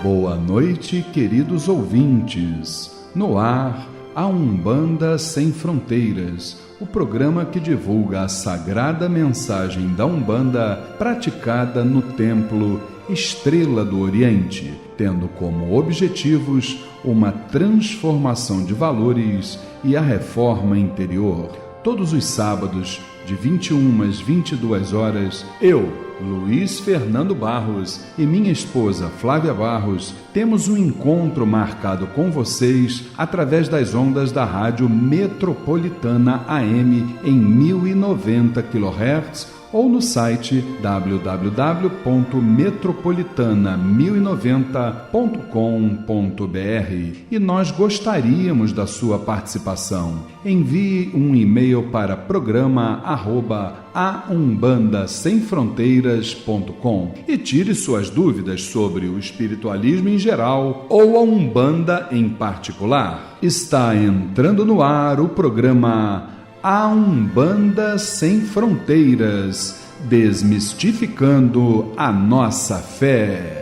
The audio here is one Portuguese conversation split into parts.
Boa noite, queridos ouvintes. No ar, a Umbanda Sem Fronteiras, o programa que divulga a sagrada mensagem da Umbanda praticada no Templo Estrela do Oriente, tendo como objetivos uma transformação de valores e a reforma interior. Todos os sábados, de 21 às 22 horas, eu, Luiz Fernando Barros, e minha esposa Flávia Barros, temos um encontro marcado com vocês através das ondas da Rádio Metropolitana AM em 1090 kHz ou no site www.metropolitana1090.com.br. E nós gostaríamos da sua participação. Envie um e-mail para programa@aumbandasemfronteiras.com e tire suas dúvidas sobre o espiritualismo em geral ou a Umbanda em particular. Está entrando no ar o programa A Umbanda Sem Fronteiras, desmistificando a nossa fé.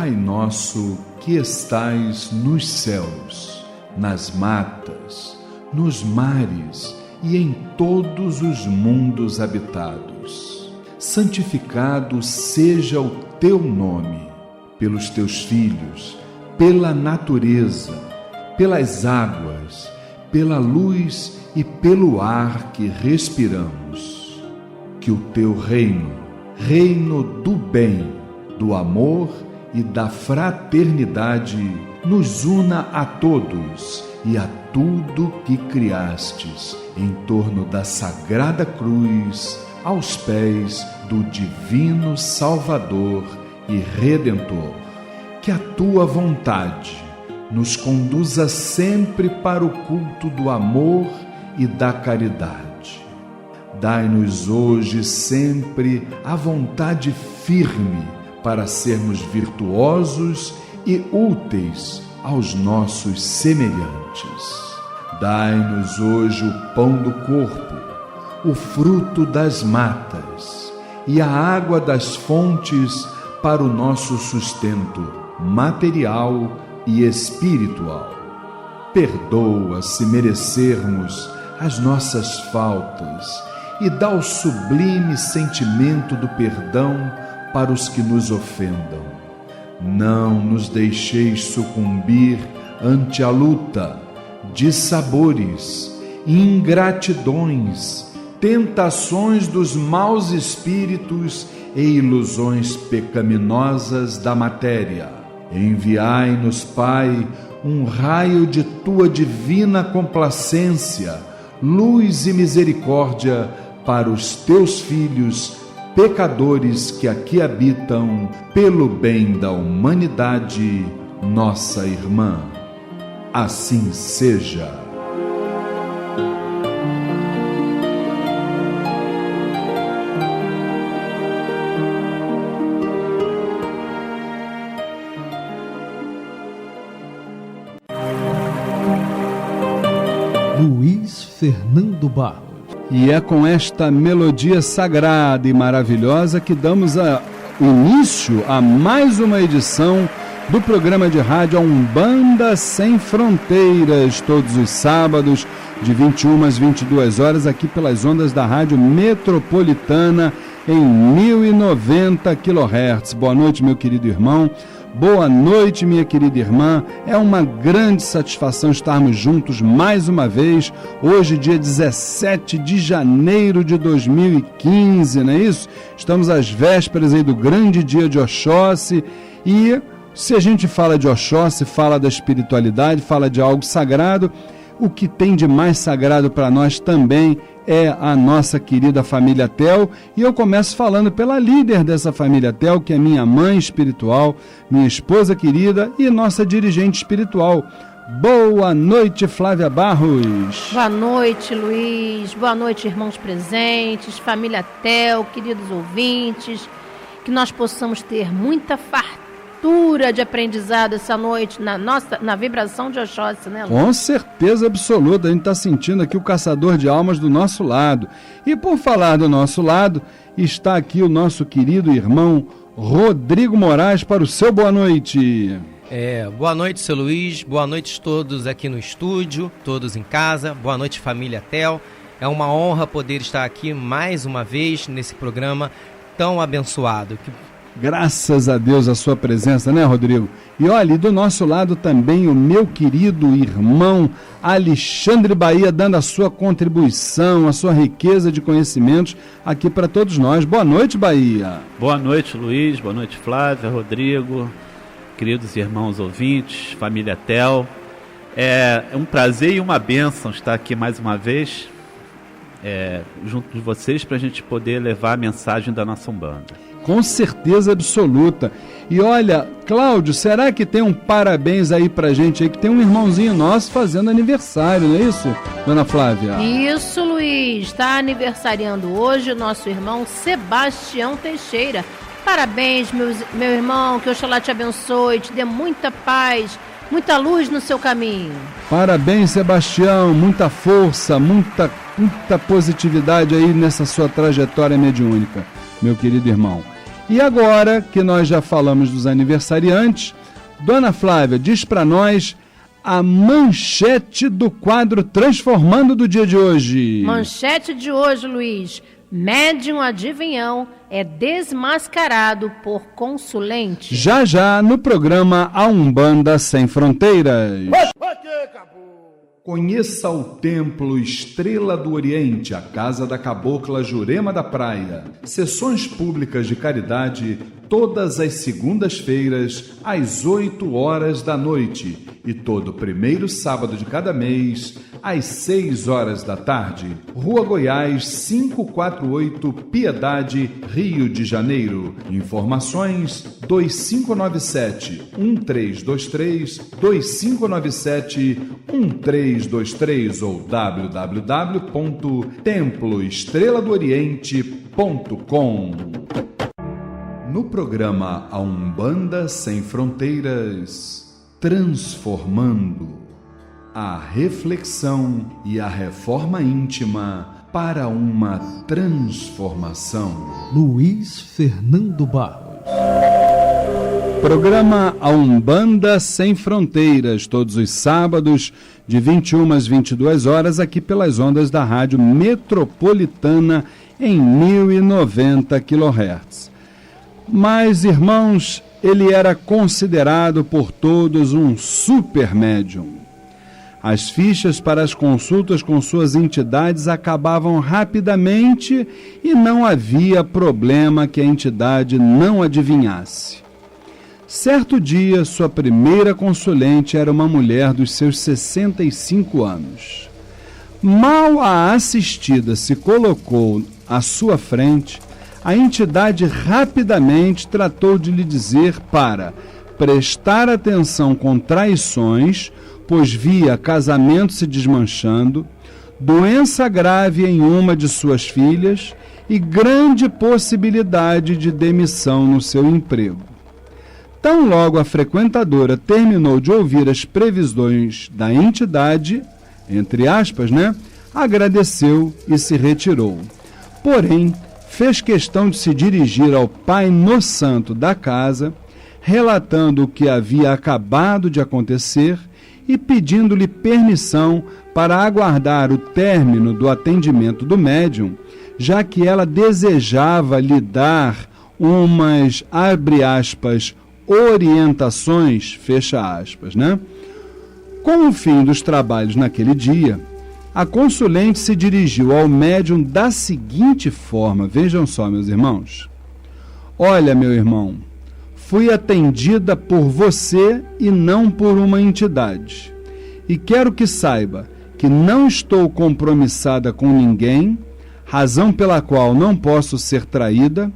Pai nosso que estais nos céus, nas matas, nos mares e em todos os mundos habitados, santificado seja o teu nome, pelos teus filhos, pela natureza, pelas águas, pela luz e pelo ar que respiramos. Que o teu reino, reino do bem, do amor e da fraternidade, nos una a todos e a tudo que criastes em torno da sagrada cruz, aos pés do divino Salvador e Redentor. Que a tua vontade nos conduza sempre para o culto do amor e da caridade. Dai-nos hoje sempre a vontade firme para sermos virtuosos e úteis aos nossos semelhantes. Dai-nos hoje o pão do corpo, o fruto das matas e a água das fontes para o nosso sustento material e espiritual. Perdoa se merecermos as nossas faltas e dá o sublime sentimento do perdão para os que nos ofendam. Não nos deixeis sucumbir ante a luta, dissabores, ingratidões, tentações dos maus espíritos e ilusões pecaminosas da matéria. Enviai-nos, Pai, um raio de tua divina complacência, luz e misericórdia para os teus filhos pecadores que aqui habitam, pelo bem da humanidade, nossa irmã. Assim seja. Luiz Fernando Barros. E é com esta melodia sagrada e maravilhosa que damos início a mais uma edição do programa de rádio Umbanda Sem Fronteiras, todos os sábados, de 21 às 22 horas, aqui pelas ondas da Rádio Metropolitana, em 1090 kHz. Boa noite, meu querido irmão. Boa noite, minha querida irmã. É uma grande satisfação estarmos juntos mais uma vez, hoje, dia 17 de janeiro de 2015, não é isso? Estamos às vésperas aí do grande dia de Oxóssi e se a gente fala de Oxóssi, fala da espiritualidade, fala de algo sagrado, o que tem de mais sagrado para nós também é a nossa querida família Tel, e eu começo falando pela líder dessa família Tel, que é minha mãe espiritual, minha esposa querida e nossa dirigente espiritual. Boa noite, Flávia Barros. Boa noite, Luiz. Boa noite, irmãos presentes, família Tel, queridos ouvintes, que nós possamos ter muita fartura de aprendizado essa noite na vibração de Oxóssi, né, Luiz? Com certeza absoluta, a gente está sentindo aqui o caçador de almas do nosso lado. E por falar do nosso lado, está aqui o nosso querido irmão Rodrigo Moraes para o seu boa noite. Boa noite, seu Luiz, boa noite a todos aqui no estúdio, todos em casa, boa noite, família Tel. É uma honra poder estar aqui mais uma vez nesse programa tão abençoado. Graças a Deus a sua presença, né, Rodrigo? E olha, do nosso lado também o meu querido irmão Alexandre Bahia, dando a sua contribuição, a sua riqueza de conhecimentos aqui para todos nós. Boa noite, Bahia. Boa noite, Luiz. Boa noite, Flávia, Rodrigo, queridos irmãos ouvintes, família Tel. É um prazer e uma bênção estar aqui mais uma vez, junto de vocês, para a gente poder levar a mensagem da nossa Umbanda. Com certeza absoluta. E olha, Cláudio, será que tem um parabéns aí pra gente aí, que tem um irmãozinho nosso fazendo aniversário, não é isso, dona Flávia? Isso, Luiz, está aniversariando hoje o nosso irmão Sebastião Teixeira. Parabéns, meu irmão, que Oxalá te abençoe, te dê muita paz, muita luz no seu caminho. Parabéns, Sebastião, muita força, muita positividade aí nessa sua trajetória mediúnica, meu querido irmão. E agora que nós já falamos dos aniversariantes, dona Flávia, diz para nós a manchete do quadro Transformando do dia de hoje. Manchete de hoje, Luiz. Médium adivinhão é desmascarado por consulente. Já no programa A Umbanda Sem Fronteiras. Conheça o Templo Estrela do Oriente, a casa da cabocla Jurema da Praia. Sessões públicas de caridade todas as segundas-feiras às 8 horas da noite e todo primeiro sábado de cada mês às 6 horas da tarde. Rua Goiás 548, Piedade, Rio de Janeiro. Informações 2597-1323, 2597-1323 ou www.temploestreladooriente.com. No programa A Umbanda Sem Fronteiras, transformando a reflexão e a reforma íntima para uma transformação. Luiz Fernando Barros. Programa A Umbanda Sem Fronteiras, todos os sábados, de 21 às 22 horas, aqui pelas ondas da Rádio Metropolitana, em 1090 kHz. Mas, irmãos, ele era considerado por todos um super médium. As fichas para as consultas com suas entidades acabavam rapidamente e não havia problema que a entidade não adivinhasse. Certo dia, sua primeira consulente era uma mulher dos seus 65 anos. Mal a assistida se colocou à sua frente, a entidade rapidamente tratou de lhe dizer para prestar atenção com traições, pois via casamento se desmanchando, doença grave em uma de suas filhas e grande possibilidade de demissão no seu emprego. Tão logo a frequentadora terminou de ouvir as previsões da entidade, entre aspas, agradeceu e se retirou. Porém, fez questão de se dirigir ao Pai no Santo da casa, relatando o que havia acabado de acontecer e pedindo-lhe permissão para aguardar o término do atendimento do médium, já que ela desejava lhe dar umas, abre aspas, orientações, fecha aspas, né? Com o fim dos trabalhos naquele dia, a consulente se dirigiu ao médium da seguinte forma, vejam só, meus irmãos. Olha, meu irmão, fui atendida por você e não por uma entidade. E quero que saiba que não estou compromissada com ninguém, razão pela qual não posso ser traída,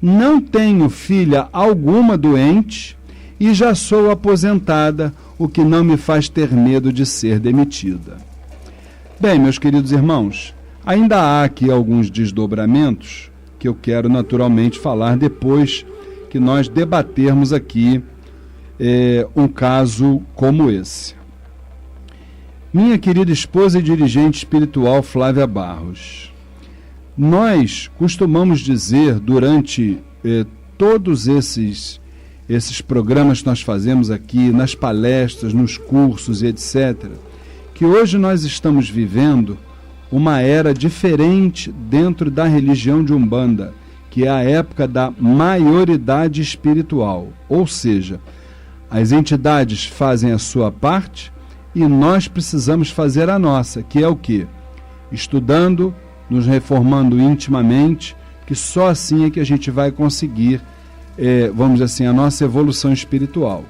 não tenho filha alguma doente e já sou aposentada, o que não me faz ter medo de ser demitida. Bem, meus queridos irmãos, ainda há aqui alguns desdobramentos que eu quero naturalmente falar depois que nós debatermos aqui um caso como esse. Minha querida esposa e dirigente espiritual Flávia Barros, nós costumamos dizer durante todos esses programas que nós fazemos aqui, nas palestras, nos cursos e etc., que hoje nós estamos vivendo uma era diferente dentro da religião de Umbanda, que é a época da maioridade espiritual. Ou seja, as entidades fazem a sua parte e nós precisamos fazer a nossa, que é o quê? Estudando, nos reformando intimamente, que só assim é que a gente vai conseguir, vamos dizer assim, a nossa evolução espiritual.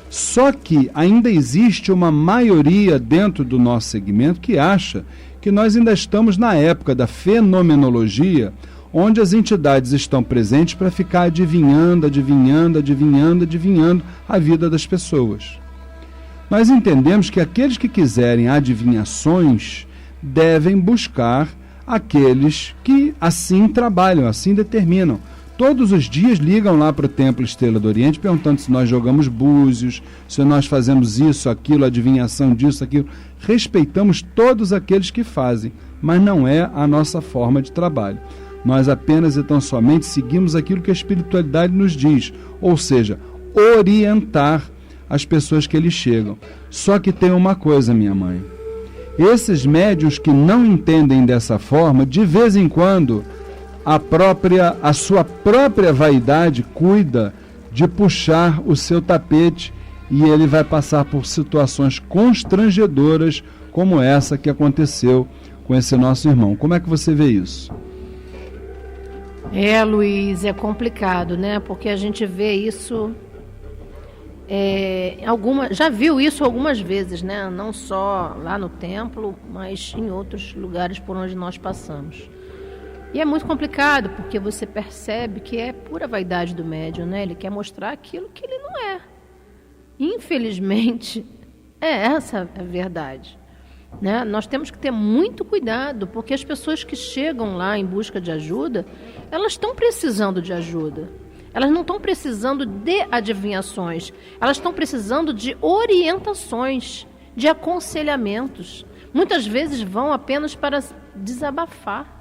Só que ainda existe uma maioria dentro do nosso segmento que acha que nós ainda estamos na época da fenomenologia, onde as entidades estão presentes para ficar adivinhando a vida das pessoas. Nós entendemos que aqueles que quiserem adivinhações devem buscar aqueles que assim trabalham, assim determinam. Todos os dias ligam lá para o Templo Estrela do Oriente perguntando se nós jogamos búzios, se nós fazemos isso, aquilo, adivinhação disso, aquilo. Respeitamos todos aqueles que fazem, mas não é a nossa forma de trabalho. Nós apenas e tão somente seguimos aquilo que a espiritualidade nos diz, ou seja, orientar as pessoas que eles chegam. Só que tem uma coisa, minha mãe. Esses médiuns que não entendem dessa forma, de vez em quando, a sua própria vaidade cuida de puxar o seu tapete e ele vai passar por situações constrangedoras como essa que aconteceu com esse nosso irmão. Como é que você vê isso? Luiz, é complicado, né? Porque a gente vê isso, já viu isso algumas vezes, né? Não só lá no templo, mas em outros lugares por onde nós passamos. E é muito complicado, porque você percebe que é pura vaidade do médium, né? Ele quer mostrar aquilo que ele não é. Infelizmente, é essa a verdade. Né? Nós temos que ter muito cuidado, porque as pessoas que chegam lá em busca de ajuda, elas estão precisando de ajuda. Elas não estão precisando de adivinhações, elas estão precisando de orientações, de aconselhamentos. Muitas vezes vão apenas para desabafar.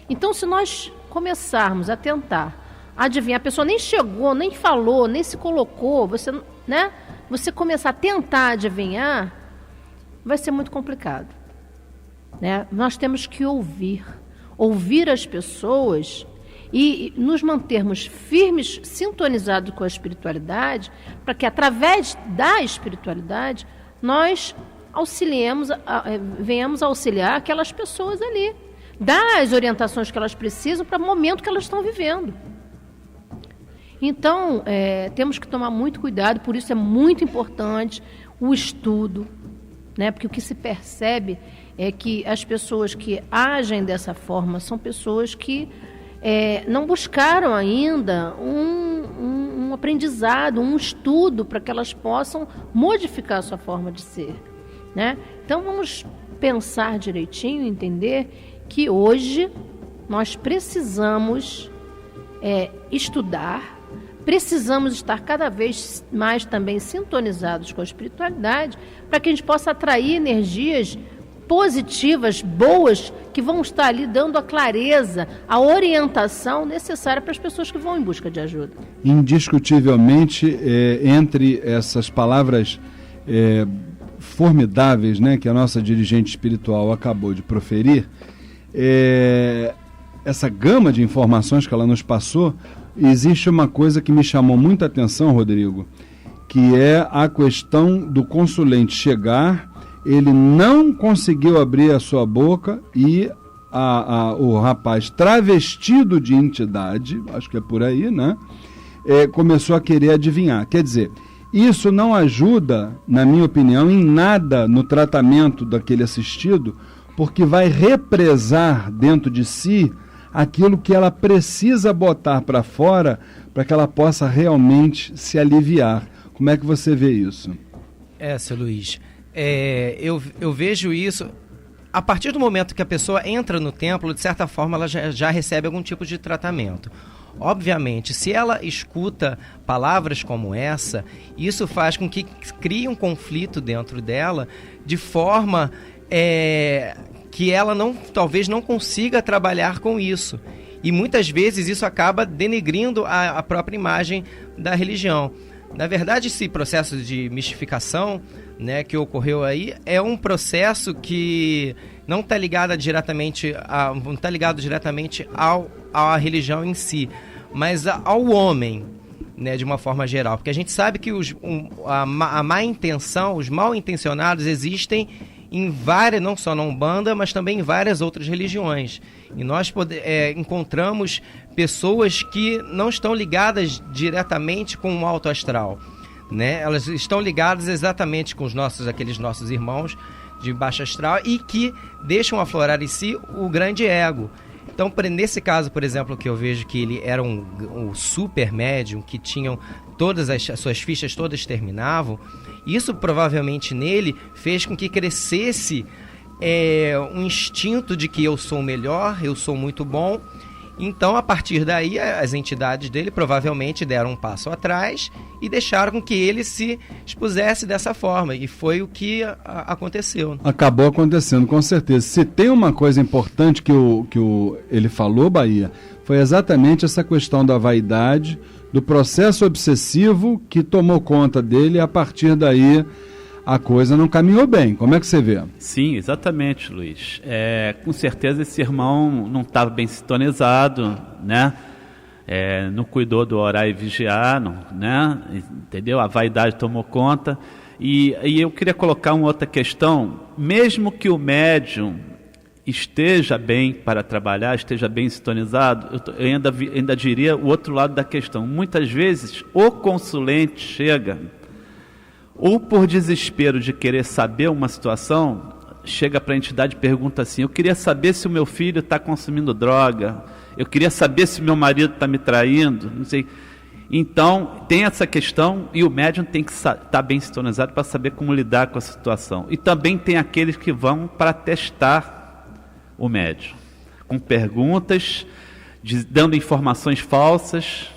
Então, se nós começarmos a tentar adivinhar, a pessoa nem chegou, nem falou, nem se colocou, você começar a tentar adivinhar, vai ser muito complicado. Né? Nós temos que ouvir as pessoas e nos mantermos firmes, sintonizados com a espiritualidade, para que através da espiritualidade nós venhamos a auxiliar aquelas pessoas ali, dar as orientações que elas precisam para o momento que elas estão vivendo. Então, temos que tomar muito cuidado, por isso é muito importante o estudo, né? Porque o que se percebe é que as pessoas que agem dessa forma são pessoas que não buscaram ainda um aprendizado, um estudo para que elas possam modificar a sua forma de ser. Né? Então, vamos pensar direitinho, entender que hoje nós precisamos estudar, precisamos estar cada vez mais também sintonizados com a espiritualidade, para que a gente possa atrair energias positivas, boas, que vão estar ali dando a clareza, a orientação necessária para as pessoas que vão em busca de ajuda. Indiscutivelmente, entre essas palavras formidáveis, né, que a nossa dirigente espiritual acabou de proferir, essa gama de informações que ela nos passou, existe uma coisa que me chamou muita atenção, Rodrigo, que é a questão do consulente chegar, ele não conseguiu abrir a sua boca e o rapaz travestido de entidade, acho que é por aí, né? Começou a querer adivinhar. Quer dizer, isso não ajuda, na minha opinião, em nada no tratamento daquele assistido, porque vai represar dentro de si aquilo que ela precisa botar para fora para que ela possa realmente se aliviar. Como é que você vê isso? Seu Luiz, eu vejo isso a partir do momento que a pessoa entra no templo, de certa forma ela já recebe algum tipo de tratamento. Obviamente, se ela escuta palavras como essa, isso faz com que crie um conflito dentro dela, de forma que ela talvez não consiga trabalhar com isso. E muitas vezes isso acaba denegrindo a própria imagem da religião. Na verdade, esse processo de mistificação, né, que ocorreu aí, é um processo que não está ligado diretamente à religião em si, mas ao homem, né, de uma forma geral. Porque a gente sabe que a má intenção, os mal intencionados existem em várias, não só na Umbanda, mas também em várias outras religiões. E nós encontramos pessoas que não estão ligadas diretamente com o alto astral, né? Elas estão ligadas exatamente com aqueles nossos irmãos de baixo astral e que deixam aflorar em si o grande ego. Então, nesse caso, por exemplo, que eu vejo que ele era um super médium, que tinham todas as suas fichas todas terminavam, isso provavelmente nele fez com que crescesse um instinto de que eu sou melhor, eu sou muito bom. Então, a partir daí, as entidades dele provavelmente deram um passo atrás e deixaram com que ele se expusesse dessa forma. E foi o que aconteceu. Acabou acontecendo, com certeza. Se tem uma coisa importante que ele falou, Bahia, foi exatamente essa questão da vaidade, do processo obsessivo que tomou conta dele, e a partir daí a coisa não caminhou bem. Como é que você vê? Sim, exatamente, Luiz. Com certeza esse irmão não estava bem sintonizado, né? Não cuidou do orar e vigiar, né? Entendeu? A vaidade tomou conta. E eu queria colocar uma outra questão. Mesmo que o médium esteja bem para trabalhar, esteja bem sintonizado, eu ainda diria o outro lado da questão. Muitas vezes o consulente chega, ou por desespero de querer saber uma situação, chega para a entidade e pergunta assim: eu queria saber se o meu filho está consumindo droga, eu queria saber se o meu marido está me traindo, não sei. Então, tem essa questão e o médium tem que estar bem sintonizado para saber como lidar com a situação. E também tem aqueles que vão para testar o médium, com perguntas, dando informações falsas,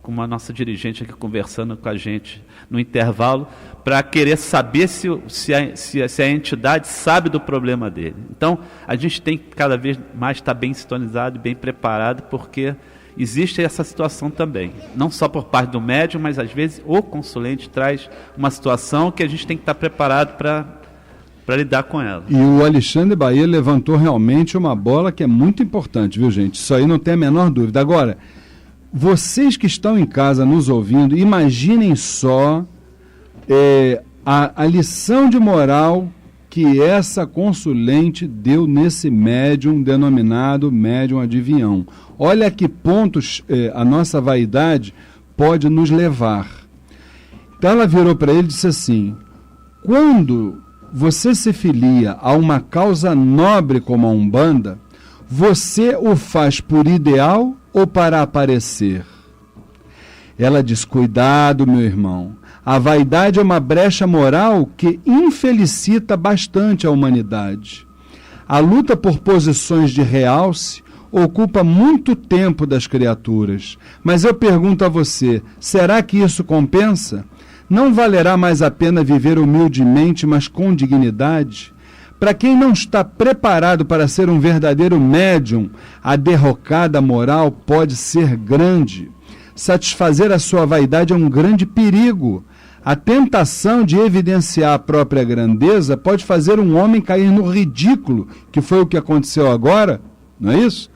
como a nossa dirigente aqui conversando com a gente no intervalo, para querer saber se a entidade sabe do problema dele. Então, a gente tem que cada vez mais estar bem sintonizado e bem preparado, porque existe essa situação também. Não só por parte do médium, mas às vezes o consulente traz uma situação que a gente tem que estar preparado para lidar com ela. E o Alexandre Bahia levantou realmente uma bola que é muito importante, viu, gente? Isso aí não tem a menor dúvida. Agora, vocês que estão em casa nos ouvindo, imaginem só a lição de moral que essa consulente deu nesse médium denominado médium adivinhão. Olha a que pontos a nossa vaidade pode nos levar. Então ela virou para ele e disse assim: quando você se filia a uma causa nobre como a Umbanda, você o faz por ideal ou para aparecer? Ela diz: cuidado, meu irmão, a vaidade é uma brecha moral que infelicita bastante a humanidade. A luta por posições de realce ocupa muito tempo das criaturas. Mas eu pergunto a você, será que isso compensa? Não valerá mais a pena viver humildemente, mas com dignidade? Para quem não está preparado para ser um verdadeiro médium, a derrocada moral pode ser grande. Satisfazer a sua vaidade é um grande perigo. A tentação de evidenciar a própria grandeza pode fazer um homem cair no ridículo, que foi o que aconteceu agora, não é isso?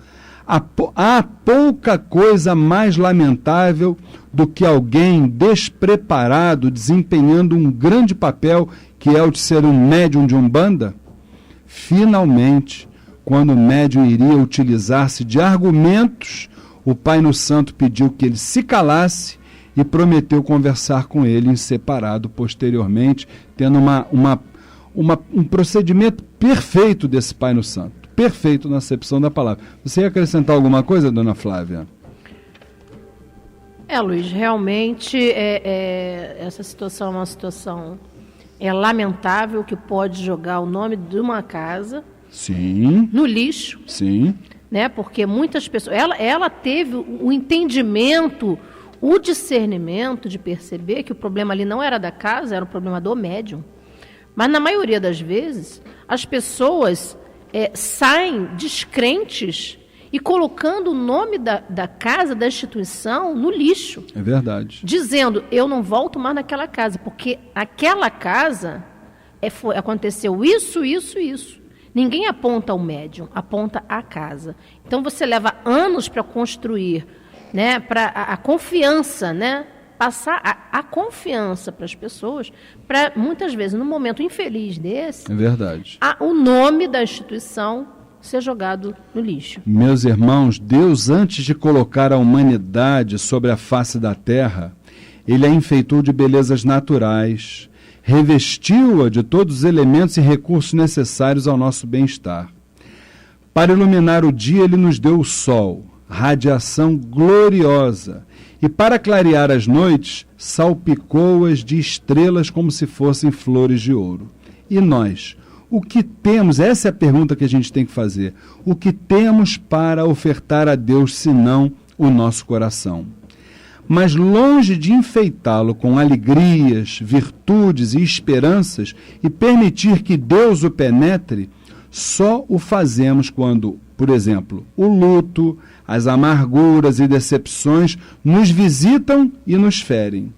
Há pouca coisa mais lamentável do que alguém despreparado desempenhando um grande papel que é o de ser um médium de Umbanda? Finalmente, quando o médium iria utilizar-se de argumentos, o Pai no Santo pediu que ele se calasse e prometeu conversar com ele em separado posteriormente, tendo um procedimento perfeito desse Pai no Santo. Perfeito na acepção da palavra. Você ia acrescentar alguma coisa, dona Flávia? Luiz, realmente essa situação é uma situação lamentável, que pode jogar o nome de uma casa, sim, no lixo. Sim. Né? Porque muitas pessoas... Ela teve o entendimento, o discernimento de perceber que o problema ali não era da casa, era o problema do médium. Mas, na maioria das vezes, as pessoas saem descrentes e colocando o nome da casa, da instituição, no lixo. É verdade. Dizendo, eu não volto mais naquela casa, porque aquela casa aconteceu isso. Ninguém aponta o médium, aponta a casa. Então, você leva anos para construir, né, para a confiança, né, passar a confiança para as pessoas, para, muitas vezes, num momento infeliz desse, é verdade, o nome da instituição ser jogado no lixo. Meus irmãos, Deus, antes de colocar a humanidade sobre a face da terra, Ele a enfeitou de belezas naturais, revestiu-a de todos os elementos e recursos necessários ao nosso bem-estar. Para iluminar o dia, Ele nos deu o sol, radiação gloriosa, e para clarear as noites, salpicou-as de estrelas como se fossem flores de ouro. E nós, o que temos? Essa é a pergunta que a gente tem que fazer. O que temos para ofertar a Deus, senão o nosso coração? Mas longe de enfeitá-lo com alegrias, virtudes e esperanças e permitir que Deus o penetre, só o fazemos quando, por exemplo, o luto, as amarguras e decepções nos visitam e nos ferem.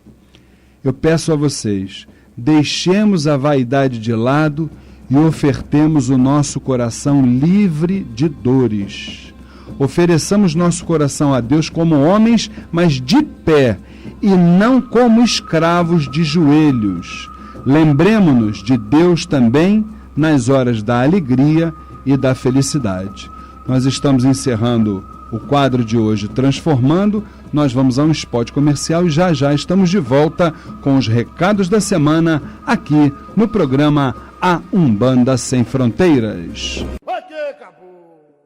Eu peço a vocês, deixemos a vaidade de lado e ofertemos o nosso coração livre de dores. Ofereçamos nosso coração a Deus como homens, mas de pé, e não como escravos de joelhos. Lembremo-nos de Deus também nas horas da alegria e da felicidade. Nós estamos encerrando o quadro de hoje, Transformando. Nós vamos a um spot comercial e já estamos de volta com os recados da semana aqui no programa A Umbanda Sem Fronteiras.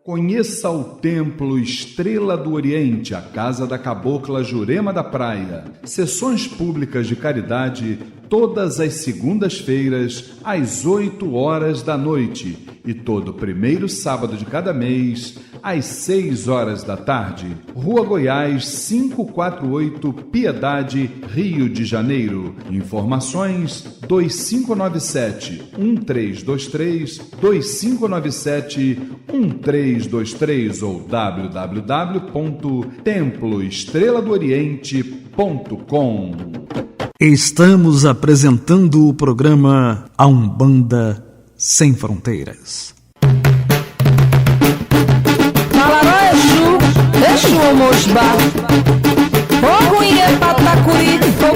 Conheça o Templo Estrela do Oriente, a Casa da Cabocla Jurema da Praia. Sessões públicas de caridade todas as segundas-feiras, às 8 horas da noite. E todo primeiro sábado de cada mês, às 6 horas da tarde. Rua Goiás, 548, Piedade, Rio de Janeiro. Informações 2597-1323, 2597-1323 ou www.temploestreladooriente.com. Estamos apresentando o programa A Umbanda Sem Fronteiras.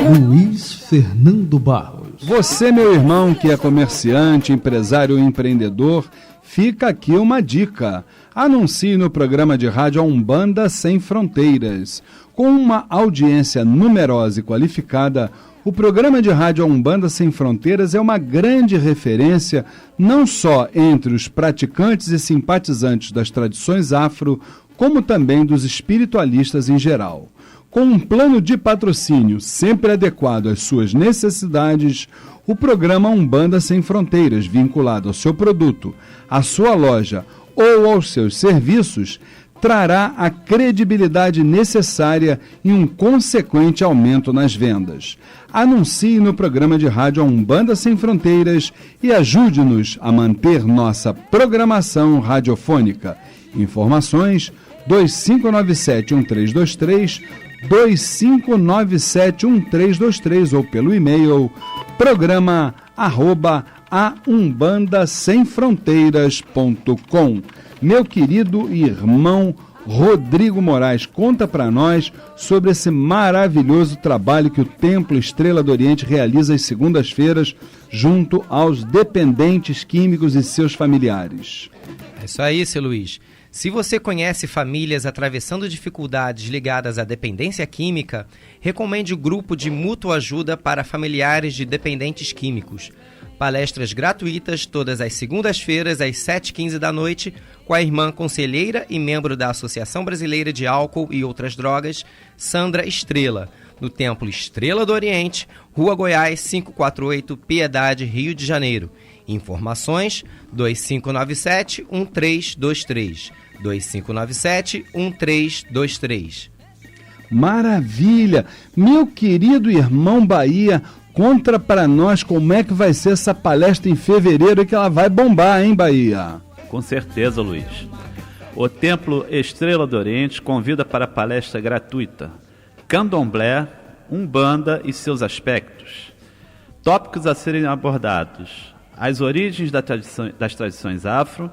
Luiz Fernando Barros. Você, meu irmão, que é comerciante, empresário ou empreendedor, fica aqui uma dica. Anuncie no programa de rádio A Umbanda Sem Fronteiras. Com uma audiência numerosa e qualificada, o programa de rádio A Umbanda Sem Fronteiras é uma grande referência não só entre os praticantes e simpatizantes das tradições afro, como também dos espiritualistas em geral. Com um plano de patrocínio sempre adequado às suas necessidades, o programa Umbanda Sem Fronteiras, vinculado ao seu produto, à sua loja ou aos seus serviços, trará a credibilidade necessária e um consequente aumento nas vendas. Anuncie no programa de rádio A Umbanda Sem Fronteiras e ajude-nos a manter nossa programação radiofônica. Informações 2597-1323, 2597-1323 ou pelo e-mail programa@aumbandasemfronteiras.com. Meu querido irmão Rodrigo Moraes. Conta para nós sobre esse maravilhoso trabalho que o Templo Estrela do Oriente realiza às segundas-feiras junto aos dependentes químicos e seus familiares. É isso aí, seu Luiz. Se você conhece famílias atravessando dificuldades ligadas à dependência química, recomende o grupo de mútua ajuda para familiares de dependentes químicos. Palestras gratuitas todas as segundas-feiras às 7h15 da noite com a irmã conselheira e membro da Associação Brasileira de Álcool e Outras Drogas, Sandra Estrela, no Templo Estrela do Oriente, Rua Goiás 548, Piedade, Rio de Janeiro. Informações 2597-1323, 2597-1323. Maravilha! Meu querido irmão Bahia, conta para nós como é que vai ser essa palestra em fevereiro e que ela vai bombar, hein, Bahia? Com certeza, Luiz. O Templo Estrela do Oriente convida para a palestra gratuita Candomblé, Umbanda e seus aspectos. Tópicos a serem abordados: as origens das tradições afro,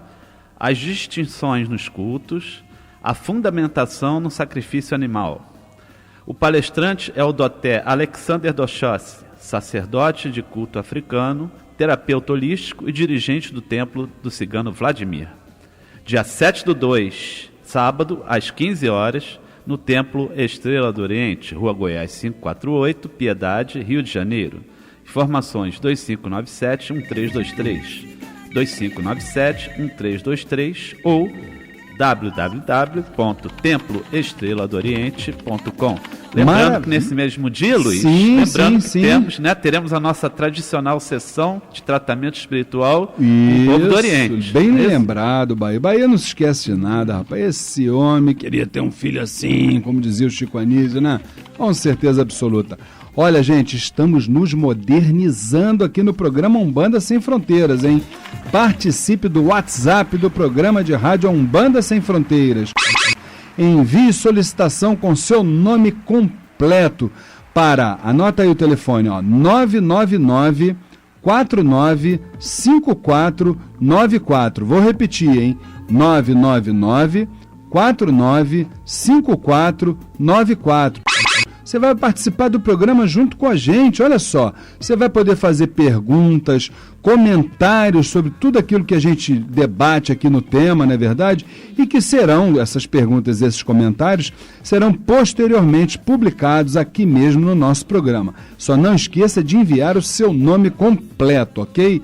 as distinções nos cultos, a fundamentação no sacrifício animal. O palestrante é o Dr. Alexander Dochossi, sacerdote de culto africano, terapeuta holístico e dirigente do templo do cigano Vladimir. Dia 7/2, sábado, às 15 horas, no Templo Estrela do Oriente, Rua Goiás 548, Piedade, Rio de Janeiro. Informações 2597-1323, 2597-1323 ou www.temploestreladooriente.com. Lembrando que nesse mesmo dia, Luiz, teremos a nossa tradicional sessão de tratamento espiritual do povo do Oriente. Bem lembrado, Bahia. Bahia não se esquece de nada, rapaz. Esse homem queria ter um filho assim, como dizia o Chico Anísio, né? Com certeza absoluta. Olha, gente, estamos nos modernizando aqui no programa Umbanda Sem Fronteiras, hein? Participe do WhatsApp do programa de rádio Umbanda Sem Fronteiras. Envie solicitação com seu nome completo para, anota aí o telefone, ó, 999-495494. Vou repetir, hein? 999-495494. Você vai participar do programa junto com a gente, olha só. Você vai poder fazer perguntas, comentários sobre tudo aquilo que a gente debate aqui no tema, não é verdade? E que serão, essas perguntas e esses comentários, serão posteriormente publicados aqui mesmo no nosso programa. Só não esqueça de enviar o seu nome completo, ok?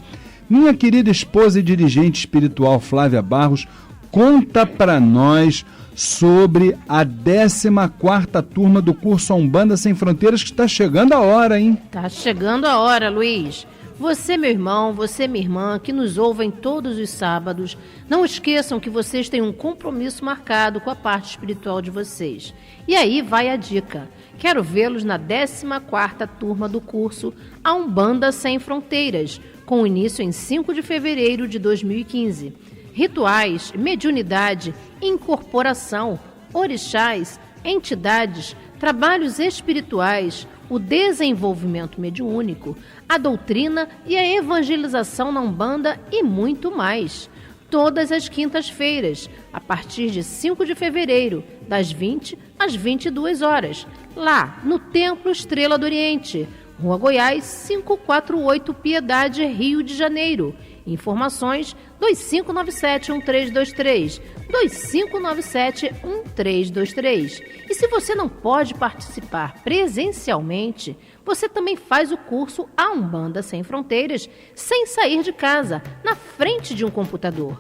Minha querida esposa e dirigente espiritual Flávia Barros, conta para nós sobre a 14ª turma do curso Umbanda Sem Fronteiras, que está chegando a hora, hein? Tá chegando a hora, Luiz. Você, meu irmão, você, minha irmã, que nos ouvem todos os sábados, não esqueçam que vocês têm um compromisso marcado com a parte espiritual de vocês. E aí vai a dica. Quero vê-los na 14ª turma do curso A Umbanda Sem Fronteiras, com início em 5 de fevereiro de 2015. Rituais, mediunidade, incorporação, orixás, entidades, trabalhos espirituais, o desenvolvimento mediúnico, a doutrina e a evangelização na Umbanda e muito mais. Todas as quintas-feiras, a partir de 5 de fevereiro, das 20 às 22 horas, lá no Templo Estrela do Oriente, Rua Goiás 548, Piedade, Rio de Janeiro. Informações 2597-1323, 2597-1323. E se você não pode participar presencialmente, você também faz o curso A Umbanda Sem Fronteiras sem sair de casa, na frente de um computador.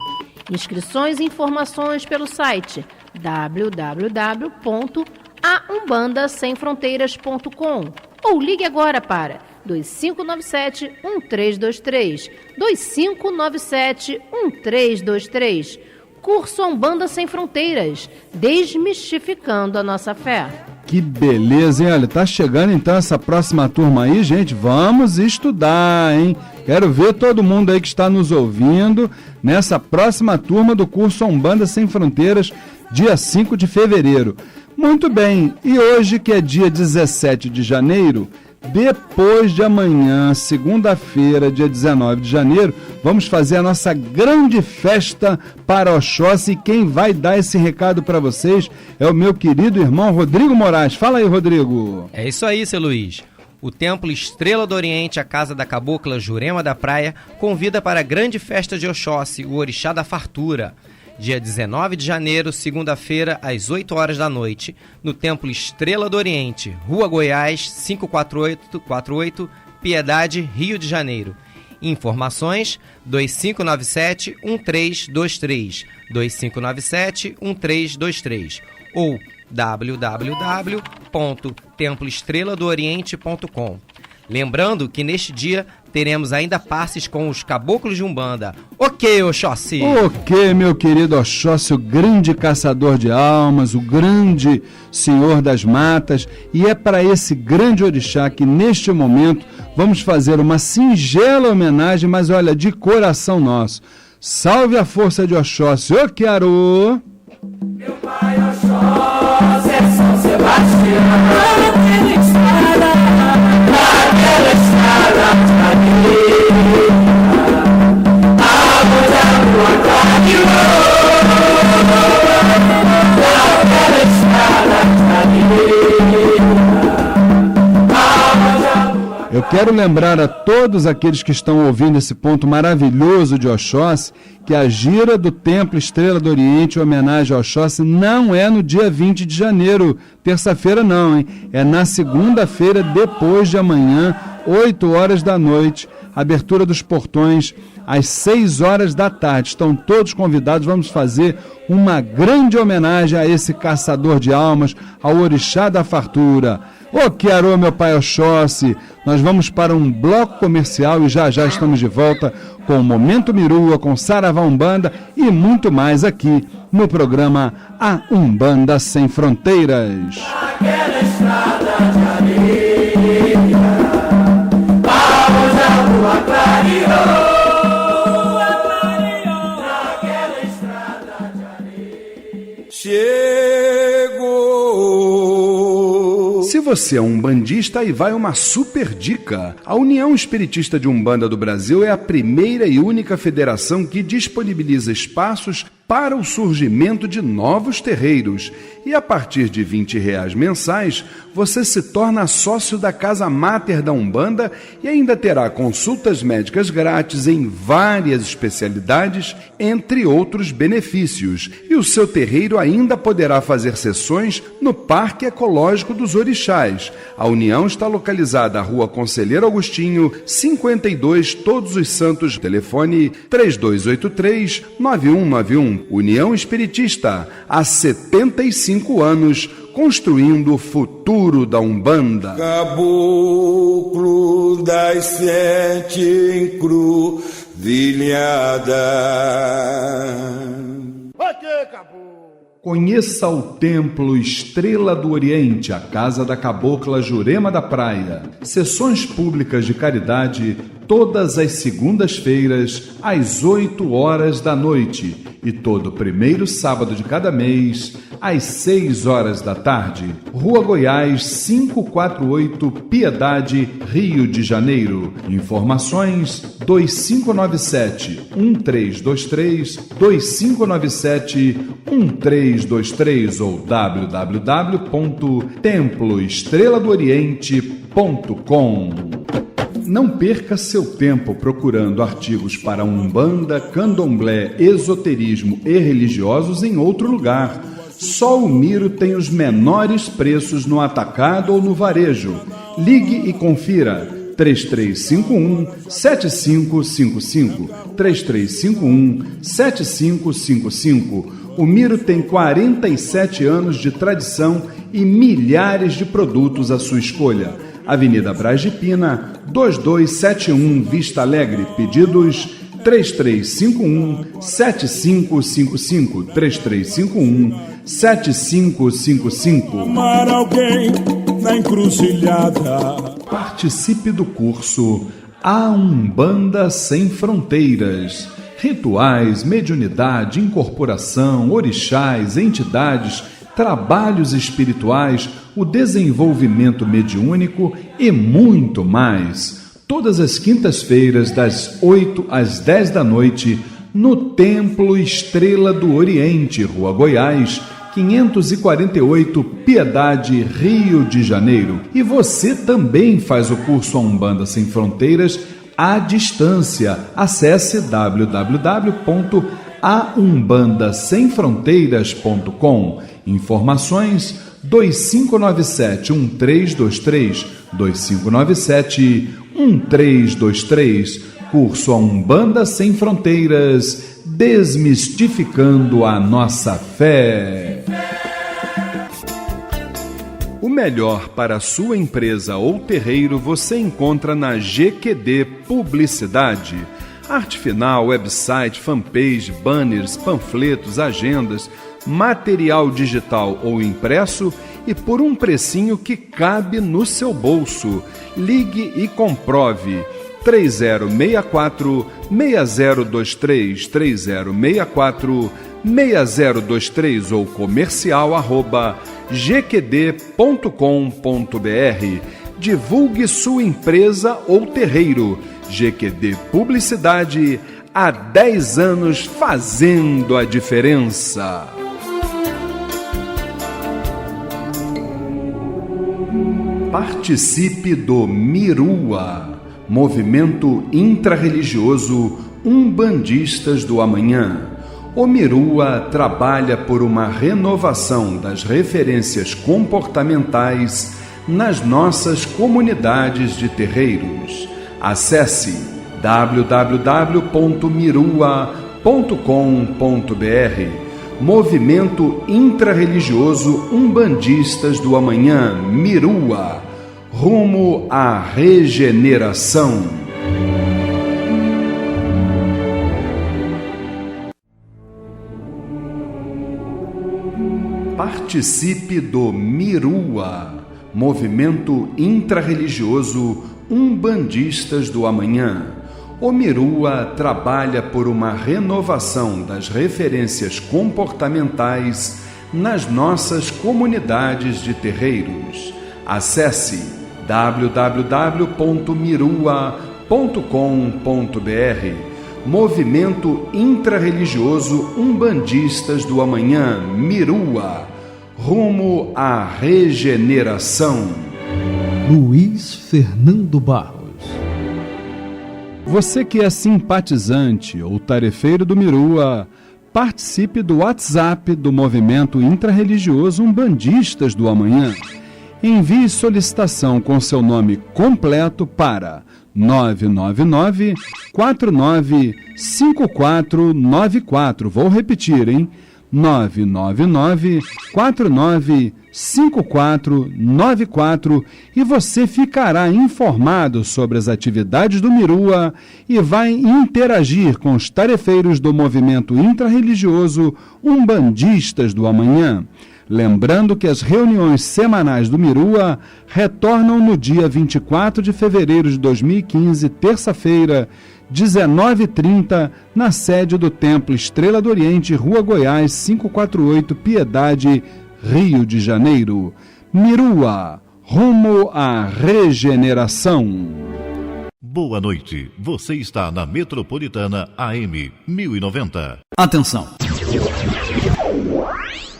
Inscrições e informações pelo site www.aumbandasemfronteiras.com ou ligue agora para 2597-1323, 2597-1323. Curso Umbanda Sem Fronteiras, desmistificando a nossa fé. Que beleza, hein? Olha, tá chegando então essa próxima turma aí, gente. Vamos estudar, hein? Quero ver todo mundo aí que está nos ouvindo nessa próxima turma do curso Umbanda Sem Fronteiras, dia 5 de fevereiro. Muito bem, e hoje, que é dia 17 de janeiro, depois de amanhã, segunda-feira, dia 19 de janeiro, vamos fazer a nossa grande festa para Oxóssi. E quem vai dar esse recado para vocês é o meu querido irmão Rodrigo Moraes. Fala aí, Rodrigo. É isso aí, seu Luiz. O Templo Estrela do Oriente, a Casa da Cabocla Jurema da Praia, convida para a grande festa de Oxóssi, o Orixá da Fartura. Dia 19 de janeiro, segunda-feira, às 8 horas da noite, no Templo Estrela do Oriente, Rua Goiás, 548, Piedade, Rio de Janeiro. Informações 2597-1323, 2597-1323 ou www.temploestreladooriente.com. Lembrando que neste dia teremos ainda passes com os caboclos de Umbanda. Ok, Oxóssi? Ok, meu querido Oxóssi, o grande caçador de almas, o grande senhor das matas. E é para esse grande orixá que neste momento vamos fazer uma singela homenagem, mas olha, de coração nosso. Salve a força de Oxóssi, ô Quiarô! Meu pai Oxóssi é São Sebastião, naquela estrada pra mim, a mulher do clareou, naquela estrada pra mim. Eu quero lembrar a todos aqueles que estão ouvindo esse ponto maravilhoso de Oxóssi que a gira do Templo Estrela do Oriente, em homenagem a Oxóssi, não é no dia 20 de janeiro, terça-feira não, hein? É na segunda-feira, depois de amanhã, 8 horas da noite, abertura dos portões às 6 horas da tarde. Estão todos convidados, vamos fazer uma grande homenagem a esse caçador de almas, ao Orixá da Fartura. Ô Quiarô, meu pai Oxóssi, nós vamos para um bloco comercial e já estamos de volta com o Momento Mirua, com Saravá Umbanda e muito mais aqui no programa A Umbanda Sem Fronteiras. Naquela estrada de areia, aonde a lua clareou. Naquela estrada de areia. Chegou. Se você é um umbandista, aí vai uma super dica. A União Espiritista de Umbanda do Brasil é a primeira e única federação que disponibiliza espaços para o surgimento de novos terreiros. E a partir de R$20 mensais, você se torna sócio da Casa Máter da Umbanda e ainda terá consultas médicas grátis em várias especialidades, entre outros benefícios. E o seu terreiro ainda poderá fazer sessões no Parque Ecológico dos Orixás. A União está localizada à Rua Conselheiro Agostinho, 52, Todos os Santos, telefone 3283-9191. União Espiritista, há 75 anos, construindo o futuro da Umbanda. Caboclo das 7 encruzilhadas. Conheça o Templo Estrela do Oriente, a Casa da Cabocla Jurema da Praia. Sessões públicas de caridade todas as segundas-feiras, às 8 horas da noite. E todo primeiro sábado de cada mês, às 6 horas da tarde. Rua Goiás, 548, Piedade, Rio de Janeiro. Informações 2597-1323, 2597-1323 ou www.temploestreladooriente.com. Não perca seu tempo procurando artigos para Umbanda, Candomblé, esoterismo e religiosos em outro lugar. Só o Miro tem os menores preços no atacado ou no varejo. Ligue e confira. 3351-7555. 3351-7555. O Miro tem 47 anos de tradição e milhares de produtos à sua escolha. Avenida Braz de Pina, 2271, Vista Alegre. Pedidos 3351-7555. 3351-7555. Amar alguém na encruzilhada. Participe do curso A Umbanda Sem Fronteiras. Rituais, mediunidade, incorporação, orixás, entidades, trabalhos espirituais, o desenvolvimento mediúnico e muito mais. Todas as quintas-feiras, das 8 às 10 da noite, no Templo Estrela do Oriente, Rua Goiás, 548, Piedade, Rio de Janeiro. E você também faz o curso A Umbanda Sem Fronteiras à distância. Acesse www.aumbandasemfronteiras.com. Informações 2597-1323, 2597-1323. Curso A Umbanda Sem Fronteiras, desmistificando a nossa fé. O melhor para a sua empresa ou terreiro você encontra na GQD Publicidade. Arte final, website, fanpage, banners, panfletos, agendas, material digital ou impresso e por um precinho que cabe no seu bolso. Ligue e comprove. 3064-6023, 3064-6023 ou comercial@gqd.com.br. Divulgue sua empresa ou terreiro. GQD Publicidade, há 10 anos fazendo a diferença. Participe do Mirua, movimento intrarreligioso Umbandistas do Amanhã. O Mirua trabalha por uma renovação das referências comportamentais nas nossas comunidades de terreiros. Acesse www.mirua.com.br. Movimento intrarreligioso Umbandistas do Amanhã, Mirua, rumo à regeneração. Participe do Mirua, movimento intrarreligioso Umbandistas do Amanhã. O Mirua trabalha por uma renovação das referências comportamentais nas nossas comunidades de terreiros. Acesse www.mirua.com.br. Movimento intrarreligioso Umbandistas do Amanhã, Mirua, rumo à regeneração. Luiz Fernando Barros. Você que é simpatizante ou tarefeiro do Mirua, participe do WhatsApp do Movimento Intrarreligioso Umbandistas do Amanhã. Envie solicitação com seu nome completo para 999-495494. Vou repetir, hein? 999-495494 e você ficará informado sobre as atividades do Mirua e vai interagir com os tarefeiros do Movimento Intrarreligioso Umbandistas do Amanhã. Lembrando que as reuniões semanais do Mirua retornam no dia 24 de fevereiro de 2015, terça-feira, 19h30, na sede do Templo Estrela do Oriente, Rua Goiás, 548, Piedade, Rio de Janeiro. Mirua, rumo à regeneração. Boa noite, você está na Metropolitana AM 1090. Atenção!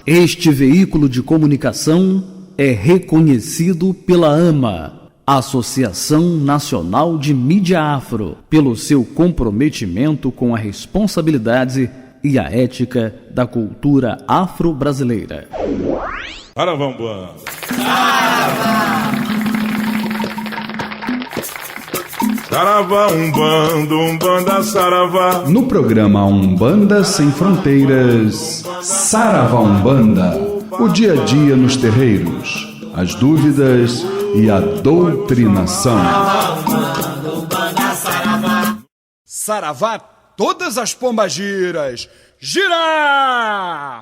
Este veículo de comunicação é reconhecido pela AMA, Associação Nacional de Mídia Afro, pelo seu comprometimento com a responsabilidade e a ética da cultura afro-brasileira. Saravá Umbanda. Saravá Umbanda, Umbanda Saravá. No programa Umbanda Sem Fronteiras, Saravá Umbanda, o dia a dia nos terreiros, as dúvidas e a doutrinação. Saravá, todas as pombagiras, gira!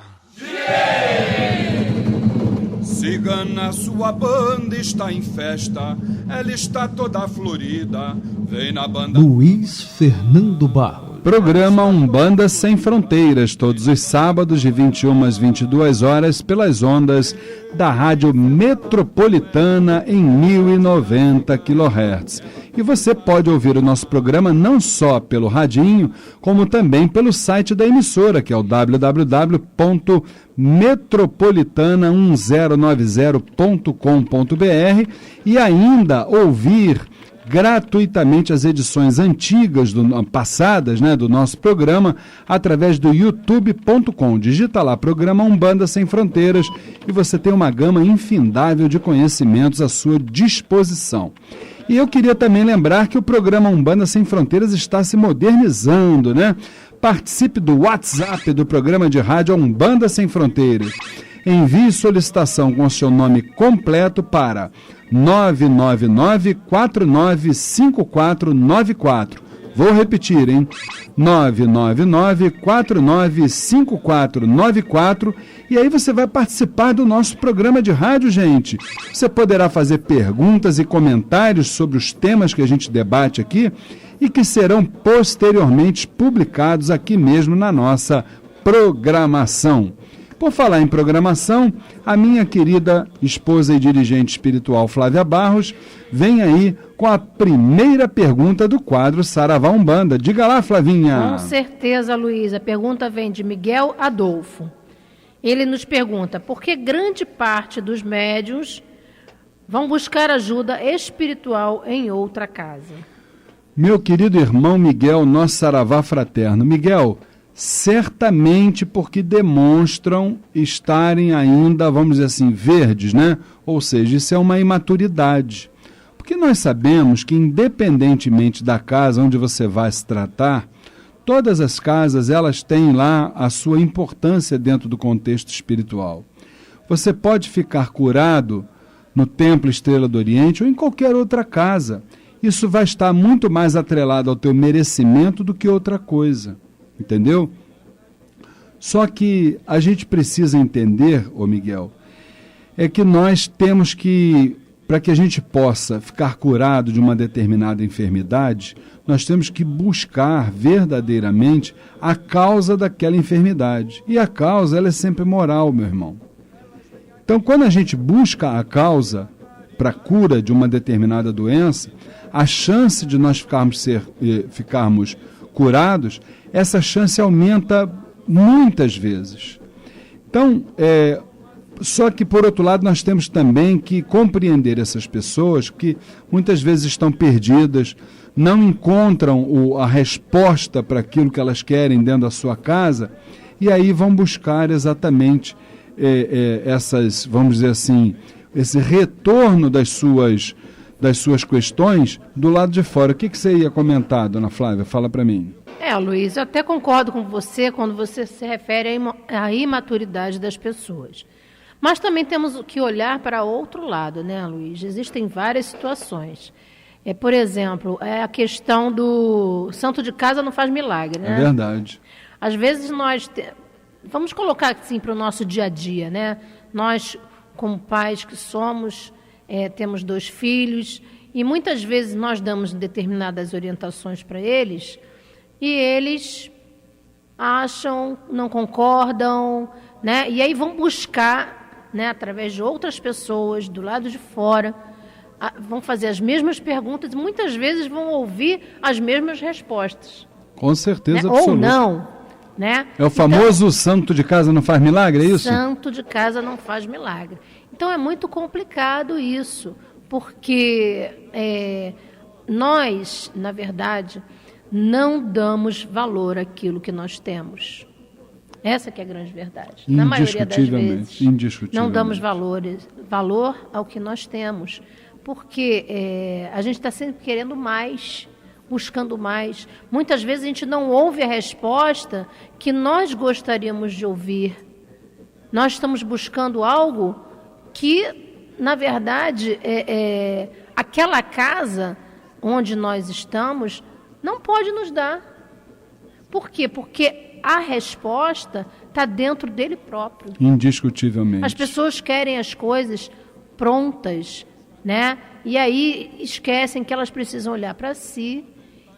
Cigana, sua banda está em festa, ela está toda florida, vem na banda. Luiz Fernando Barros. Programa Umbanda Sem Fronteiras, todos os sábados de 21 às 22 horas, pelas ondas da Rádio Metropolitana em 1090 kHz. E você pode ouvir o nosso programa não só pelo radinho, como também pelo site da emissora, que é o www.metropolitana1090.com.br, e ainda ouvir gratuitamente as edições antigas, passadas, do nosso programa, através do youtube.com. Digita lá, programa Umbanda Sem Fronteiras, e você tem uma gama infindável de conhecimentos à sua disposição. E eu queria também lembrar que o programa Umbanda Sem Fronteiras está se modernizando, Participe do WhatsApp do programa de rádio Umbanda Sem Fronteiras. Envie solicitação com o seu nome completo para 999-495494. Vou repetir, 999-495494. E aí você vai participar do nosso programa de rádio, gente. Você poderá fazer perguntas e comentários sobre os temas que a gente debate aqui e que serão posteriormente publicados aqui mesmo na nossa programação. Por falar em programação, a minha querida esposa e dirigente espiritual Flávia Barros vem aí com a primeira pergunta do quadro Saravá Umbanda. Diga lá, Flavinha. Com certeza, Luiz. A pergunta vem de Miguel Adolfo. Ele nos pergunta: por que grande parte dos médiuns vão buscar ajuda espiritual em outra casa? Meu querido irmão Miguel, nosso Saravá fraterno. Miguel, certamente porque demonstram estarem ainda, vamos dizer assim, verdes, Ou seja, isso é uma imaturidade. Porque nós sabemos que, independentemente da casa onde você vai se tratar, todas as casas, elas têm lá a sua importância dentro do contexto espiritual. Você pode ficar curado no Templo Estrela do Oriente ou em qualquer outra casa. Isso vai estar muito mais atrelado ao teu merecimento do que outra coisa. Entendeu? Só que a gente precisa entender, Miguel, é que nós temos que, para que a gente possa ficar curado de uma determinada enfermidade, nós temos que buscar verdadeiramente a causa daquela enfermidade. E a causa, ela é sempre moral, meu irmão. Então, quando a gente busca a causa para a cura de uma determinada doença, a chance de nós ficarmos curados, essa chance aumenta muitas vezes. Então, só que, por outro lado, nós temos também que compreender essas pessoas que muitas vezes estão perdidas, não encontram a resposta para aquilo que elas querem dentro da sua casa, e aí vão buscar exatamente essas, vamos dizer assim, esse retorno das suas questões do lado de fora. O que você ia comentar, dona Flávia? Fala para mim. Luiz, eu até concordo com você quando você se refere à imaturidade das pessoas. Mas também temos que olhar para outro lado, Luiz? Existem várias situações. Por exemplo, a questão do santo de casa não faz milagre, É verdade. Às vezes vamos colocar assim para o nosso dia a dia, Nós, como pais que somos, temos 2 filhos e muitas vezes nós damos determinadas orientações para eles e eles acham, não concordam, E aí vão buscar, através de outras pessoas do lado de fora, vão fazer as mesmas perguntas e muitas vezes vão ouvir as mesmas respostas. Com certeza absoluta. Ou não, É o famoso santo de casa não faz milagre, é isso? Santo de casa não faz milagre. Então é muito complicado isso, porque nós, na verdade, não damos valor àquilo que nós temos. Essa que é a grande verdade. Na maioria das vezes, não damos valor ao que nós temos, porque a gente está sempre querendo mais, buscando mais. Muitas vezes a gente não ouve a resposta que nós gostaríamos de ouvir. Nós estamos buscando algo que, na verdade, aquela casa onde nós estamos não pode nos dar. Por quê? Porque a resposta está dentro dele próprio. Indiscutivelmente. As pessoas querem as coisas prontas, E aí esquecem que elas precisam olhar para si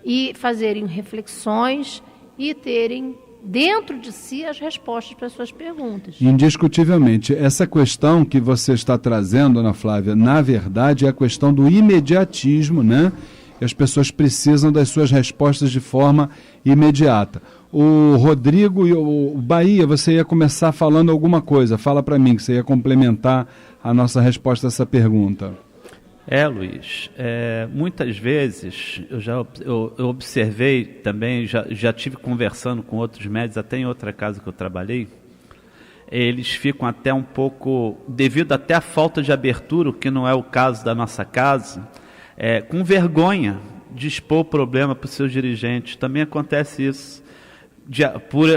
e fazerem reflexões e terem dentro de si as respostas para as suas perguntas. Indiscutivelmente, essa questão que você está trazendo, Ana Flávia, na verdade é a questão do imediatismo, né? E as pessoas precisam das suas respostas de forma imediata. O Rodrigo e o Bahia, você ia começar falando alguma coisa. Fala para mim que você ia complementar a nossa resposta a essa pergunta. Luiz, muitas vezes eu observei também, já tive conversando com outros médicos, até em outra casa que eu trabalhei, eles ficam até um pouco, devido até à falta de abertura, o que não é o caso da nossa casa, com vergonha de expor o problema para os seus dirigentes. Também acontece isso, por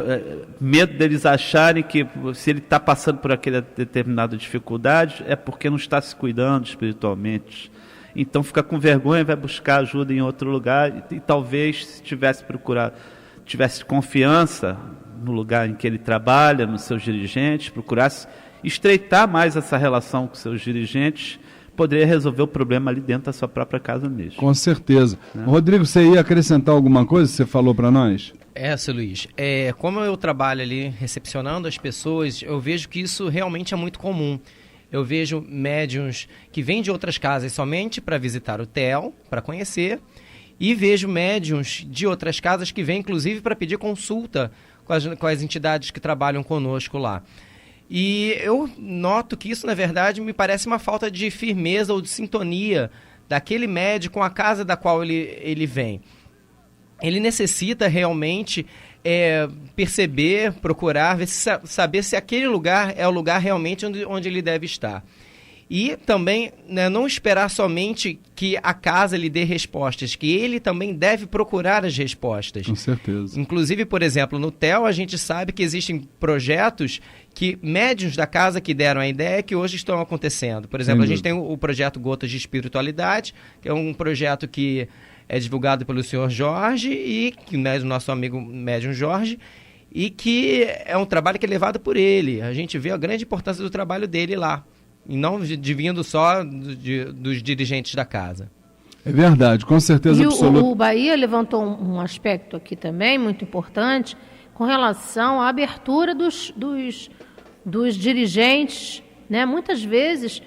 medo deles acharem que se ele está passando por aquela determinada dificuldade é porque não está se cuidando espiritualmente. Então fica com vergonha, vai buscar ajuda em outro lugar e talvez se tivesse confiança no lugar em que ele trabalha, nos seus dirigentes, procurasse estreitar mais essa relação com seus dirigentes, poderia resolver o problema ali dentro da sua própria casa mesmo. Com certeza. Rodrigo, você ia acrescentar alguma coisa que você falou para nós? Seu Luiz, como eu trabalho ali recepcionando as pessoas, eu vejo que isso realmente é muito comum. Eu vejo médiuns que vêm de outras casas somente para visitar o TEL, para conhecer, e vejo médiuns de outras casas que vêm inclusive para pedir consulta com as entidades que trabalham conosco lá. E eu noto que isso, na verdade, me parece uma falta de firmeza ou de sintonia daquele médium com a casa da qual ele vem. Ele necessita realmente perceber, procurar, saber se aquele lugar é o lugar realmente onde ele deve estar. E também, né, não esperar somente que a casa lhe dê respostas, que ele também deve procurar as respostas. Com certeza. Inclusive, por exemplo, no TEL a gente sabe que existem projetos que médiuns da casa que deram a ideia que hoje estão acontecendo. Por exemplo, a gente tem o projeto Gotas de Espiritualidade, que é um projeto que é divulgado pelo senhor Jorge, e que o nosso amigo médium Jorge, e que é um trabalho que é levado por ele. A gente vê a grande importância do trabalho dele lá, e não vindo só dos dirigentes da casa. É verdade, com certeza absoluta. O Bahia levantou um aspecto aqui também muito importante com relação à abertura dos dirigentes, né? Muitas vezes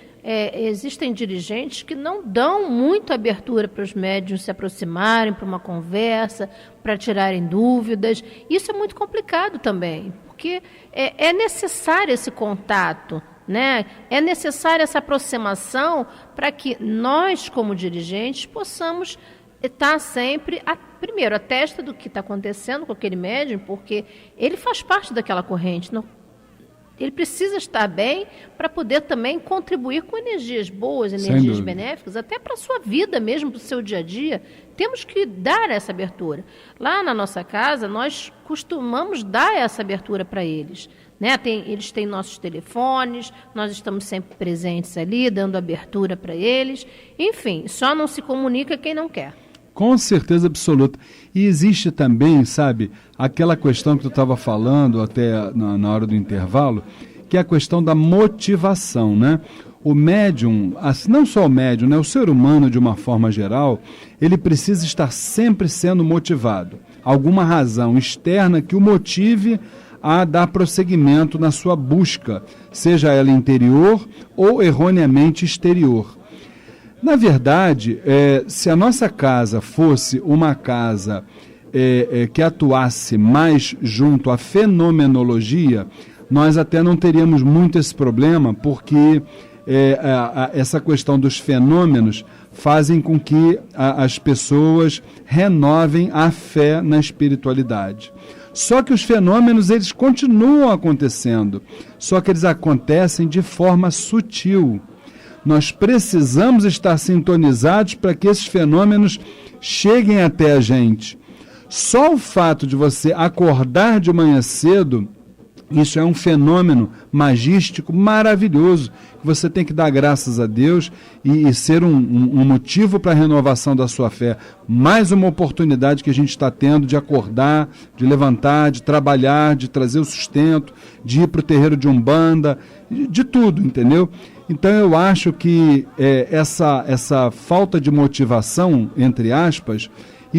existem dirigentes que não dão muita abertura para os médiuns se aproximarem para uma conversa, para tirarem dúvidas. Isso é muito complicado também, porque é necessário esse contato, né? É necessária essa aproximação para que nós, como dirigentes, possamos estar sempre, primeiro, atesta do que está acontecendo com aquele médium, porque ele faz parte daquela corrente. Ele precisa estar bem para poder também contribuir com energias boas, energias benéficas, até para a sua vida mesmo, para o seu dia a dia. Temos que dar essa abertura. Lá na nossa casa, nós costumamos dar essa abertura para eles. Né? Eles têm nossos telefones, nós estamos sempre presentes ali, dando abertura para eles. Enfim, só não se comunica quem não quer. Com certeza absoluta. E existe também, sabe, aquela questão que tu estava falando até na hora do intervalo, que é a questão da motivação, né? O médium, não só o médium, né? O ser humano de uma forma geral, ele precisa estar sempre sendo motivado. Alguma razão externa que o motive a dar prosseguimento na sua busca, seja ela interior ou erroneamente exterior. Na verdade, se a nossa casa fosse uma casa que atuasse mais junto à fenomenologia, nós até não teríamos muito esse problema, porque essa questão dos fenômenos fazem com que as pessoas renovem a fé na espiritualidade. Só que os fenômenos, eles continuam acontecendo, só que eles acontecem de forma sutil. Nós precisamos estar sintonizados para que esses fenômenos cheguem até a gente. Só o fato de você acordar de manhã cedo, isso é um fenômeno magístico maravilhoso, que você tem que dar graças a Deus e ser um motivo para a renovação da sua fé. Mais uma oportunidade que a gente está tendo de acordar, de levantar, de trabalhar, de trazer o sustento, de ir para o terreiro de Umbanda, de tudo, entendeu? Então eu acho que essa falta de motivação, entre aspas,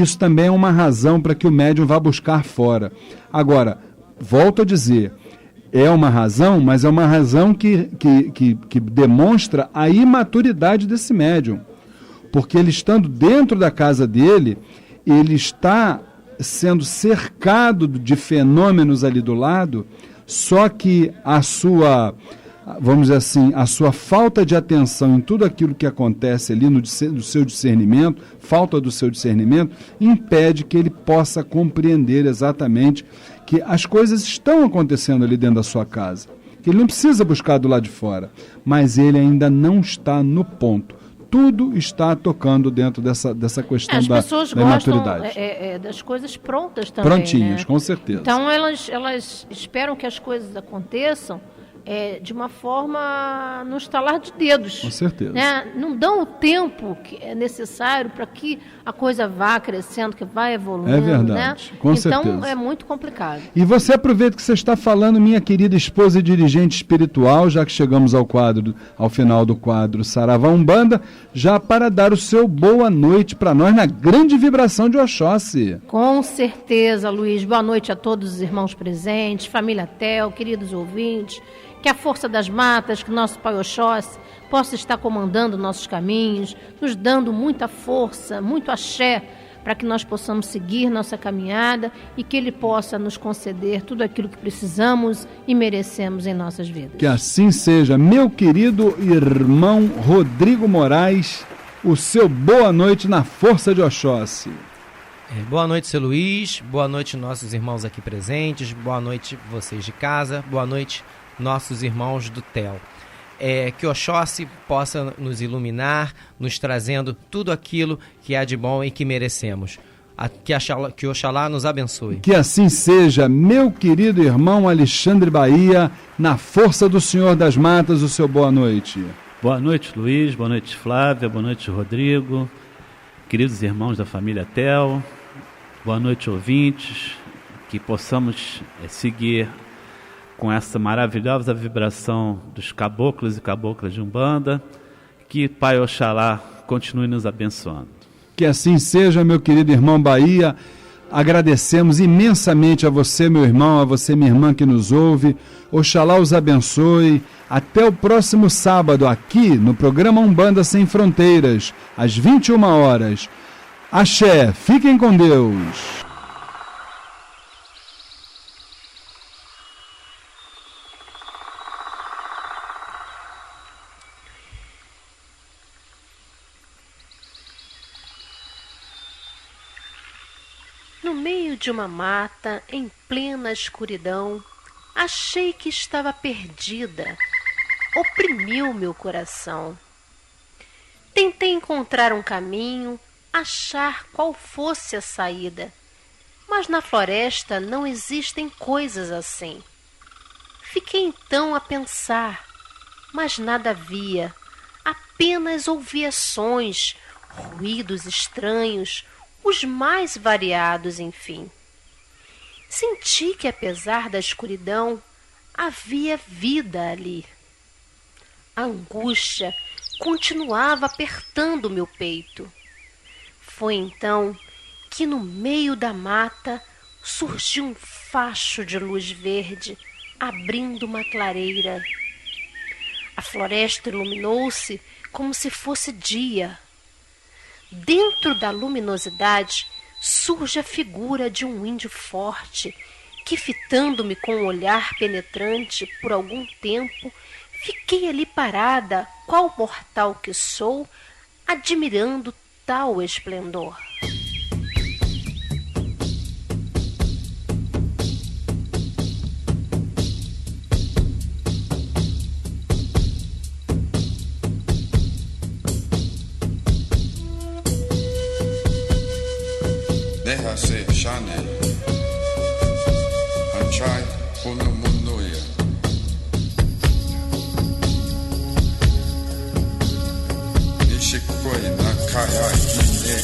isso também é uma razão para que o médium vá buscar fora. Agora, volto a dizer, é uma razão, mas é uma razão que demonstra a imaturidade desse médium. Porque ele estando dentro da casa dele, ele está sendo cercado de fenômenos ali do lado, só que a sua, vamos dizer assim, a sua falta de atenção em tudo aquilo que acontece ali no seu discernimento, falta do seu discernimento, impede que ele possa compreender exatamente que as coisas estão acontecendo ali dentro da sua casa, que ele não precisa buscar do lado de fora, mas ele ainda não está no ponto. Tudo está tocando dentro dessa questão da imaturidade. As pessoas gostam das coisas prontas também. Prontinhas, né? Com certeza. Então elas esperam que as coisas aconteçam de uma forma no estalar de dedos. Com certeza. Né? Não dão o tempo que é necessário para que a coisa vá crescendo, que vá evoluindo. É verdade, né? com certeza. Então é muito complicado. E você aproveita que você está falando, minha querida esposa e dirigente espiritual, já que chegamos ao final do quadro Saravá Umbanda, já para dar o seu boa noite para nós na grande vibração de Oxóssi. Com certeza, Luiz. Boa noite a todos os irmãos presentes, família Tel, queridos ouvintes. Que a força das matas, que nosso Pai Oxóssi possa estar comandando nossos caminhos, nos dando muita força, muito axé, para que nós possamos seguir nossa caminhada e que Ele possa nos conceder tudo aquilo que precisamos e merecemos em nossas vidas. Que assim seja. Meu querido irmão Rodrigo Moraes, o seu boa noite na força de Oxóssi. Boa noite, seu Luiz. Boa noite, nossos irmãos aqui presentes. Boa noite, vocês de casa. Boa noite, nossos irmãos do TEL. Que Oxóssi possa nos iluminar, nos trazendo tudo aquilo que há de bom e que merecemos. Que Oxalá nos abençoe. Que assim seja, meu querido irmão Alexandre Bahia, na força do Senhor das Matas, o seu boa noite. Boa noite, Luiz. Boa noite, Flávia. Boa noite, Rodrigo. Queridos irmãos da família TEL. Boa noite, ouvintes. Que possamos seguir com essa maravilhosa vibração dos caboclos e caboclas de Umbanda, que Pai Oxalá continue nos abençoando. Que assim seja, meu querido irmão Bahia. Agradecemos imensamente a você, meu irmão, a você, minha irmã que nos ouve. Oxalá os abençoe. Até o próximo sábado, aqui no programa Umbanda Sem Fronteiras, às 21 horas. Axé, fiquem com Deus. No meio de uma mata, em plena escuridão, achei que estava perdida. Oprimiu meu coração. Tentei encontrar um caminho, achar qual fosse a saída. Mas na floresta não existem coisas assim. Fiquei então a pensar, mas nada havia. Apenas ouvia sons, ruídos estranhos, os mais variados, enfim. Senti que, apesar da escuridão, havia vida ali. A angústia continuava apertando meu peito. Foi então que, no meio da mata, surgiu um facho de luz verde, abrindo uma clareira. A floresta iluminou-se como se fosse dia. Dentro da luminosidade surge a figura de um índio forte que, fitando-me com um olhar penetrante por algum tempo, fiquei ali parada, qual mortal que sou, admirando tal esplendor. Déjase Shane, Anchai Onomonoya. Nishikoi Nakaya Ine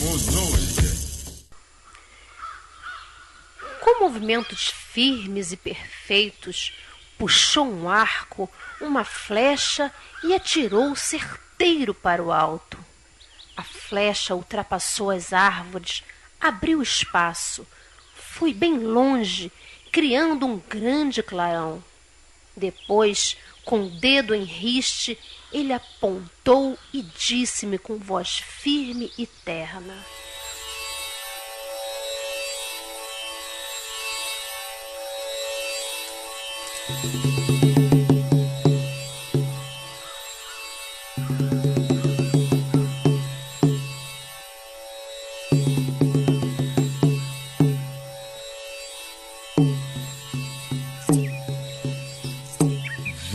Monoya. Com movimentos firmes e perfeitos, puxou um arco, uma flecha e atirou certeiro para o alto. A flecha ultrapassou as árvores, abriu espaço, foi bem longe, criando um grande clarão. Depois, com o dedo em riste, ele apontou e disse-me com voz firme e terna: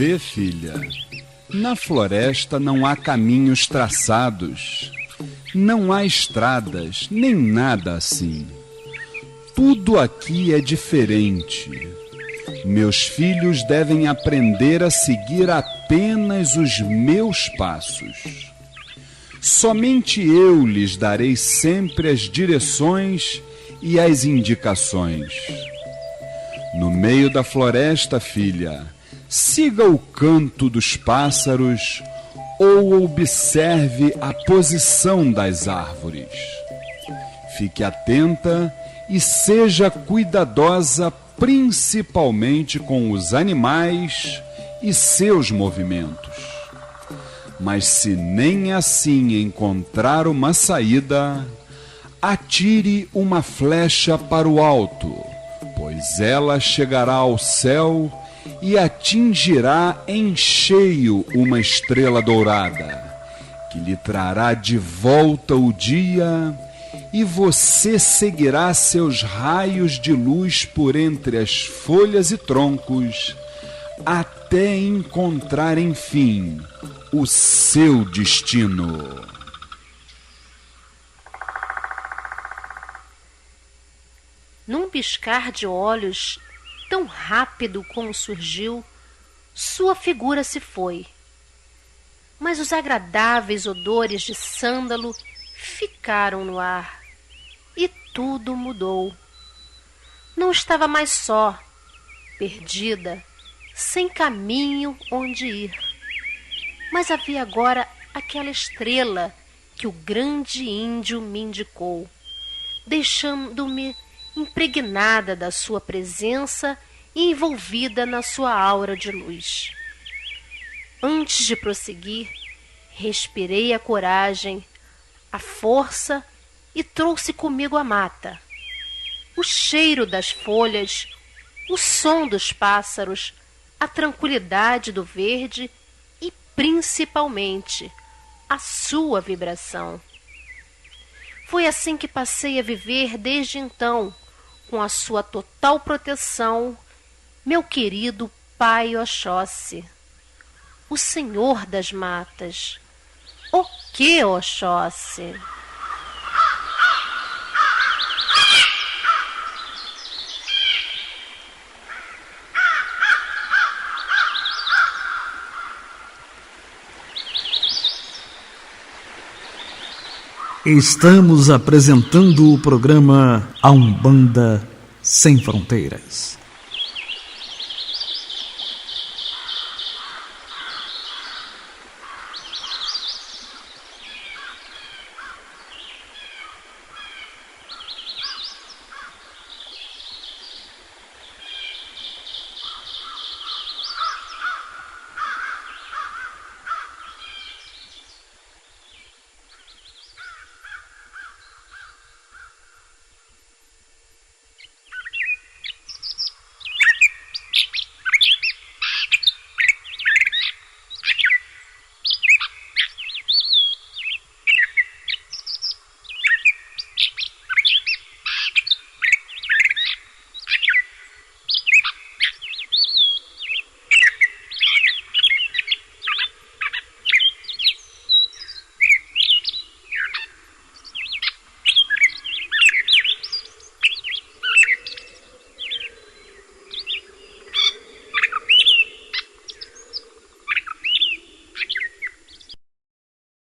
Vê, filha, na floresta não há caminhos traçados, não há estradas, nem nada assim. Tudo aqui é diferente. Meus filhos devem aprender a seguir apenas os meus passos. Somente eu lhes darei sempre as direções e as indicações. No meio da floresta, filha, siga o canto dos pássaros ou observe a posição das árvores. Fique atenta e seja cuidadosa, principalmente com os animais e seus movimentos. Mas se nem assim encontrar uma saída, atire uma flecha para o alto, pois ela chegará ao céu e atingirá em cheio uma estrela dourada, que lhe trará de volta o dia, e você seguirá seus raios de luz por entre as folhas e troncos, até encontrar, enfim, o seu destino. Num piscar de olhos, tão rápido como surgiu, sua figura se foi. Mas os agradáveis odores de sândalo ficaram no ar, e tudo mudou. Não estava mais só, perdida, sem caminho onde ir. Mas havia agora aquela estrela que o grande índio me indicou, deixando-me impregnada da sua presença e envolvida na sua aura de luz. Antes de prosseguir, respirei a coragem, a força e trouxe comigo a mata, o cheiro das folhas, o som dos pássaros, a tranquilidade do verde e, principalmente, a sua vibração. Foi assim que passei a viver desde então, com a sua total proteção, meu querido Pai Oxóssi, o Senhor das Matas. O que, Oxóssi? Estamos apresentando o programa A Umbanda Sem Fronteiras.